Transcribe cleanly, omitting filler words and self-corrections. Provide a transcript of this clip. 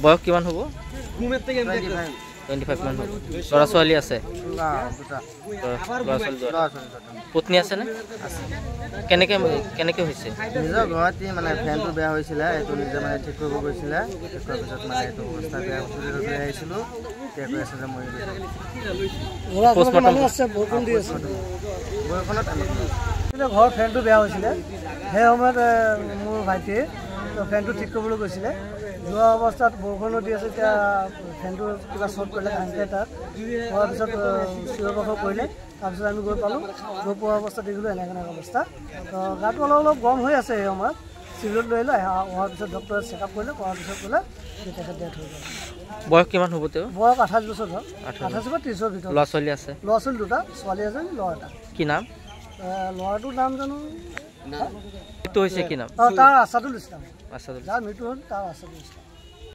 বয়স কিমান হ'ব 25 মান হ'ব ল'ৰা ছোৱালী আছে পত্নী আছে নে কেনেকে হৈছে নিজৰ ঘৰতে মানে ফেনটো বেয়া হৈছিল এইটো নিজে মানে ঠিক কৰিব গৈছিল ঠিক কৰাৰ পিছত মানে এইটো অৱস্থা বেয়া হৈ আহিছিল এতিয়া কৈ আছে যে মই পোষ্টমৰ্টম আছে বৰষুণ দি আছে বৰষুণত কিন্তু ঘৰ ফেনটো বেয়া হৈছিল সেই সময়ত মোৰ ভাইটিয়ে ফেনটো ঠিক কৰিবলৈ গৈছিলে যোৱা অৱস্থাত বৰষুণো দি আছে এতিয়া ফেনটো কিবা শ্বৰ্ট কৰিলে কাৰেণ্টে তাত হোৱাৰ পিছত চিঞৰ বাখৰ কৰিলে তাৰপিছত আমি গৈ পালোঁ গৈ পোৱা অৱস্থা দেখিলোঁ এনেকুৱা অৱস্থা তো গাটো অলপ গৰম হৈ আছে সেই সময়ত চিভিলত লৈ আহিলে হোৱাৰ পিছত ডক্টৰে চেকআপ কৰিলে কৰাৰ পিছত ক'লে তেখেত ডেথ হৈ গ'ল বয়স কিমান হ'ব তেওঁ বয়স 28 বছৰ হ'ল 28 বা 30ৰ ভিতৰত ল'ৰা ছোৱালী আছে ল'ৰা ছোৱালী দুটা ছোৱালী এজনী ল'ৰা এটা কি নাম ল'ৰাটোৰ নাম জানো মৃত্যু হৈছে কি নাম তাৰ আশাদুল ইছলাম আশাদুল যাৰ মৃত্যু হ'ল তাৰ আশাদুল ইছলাম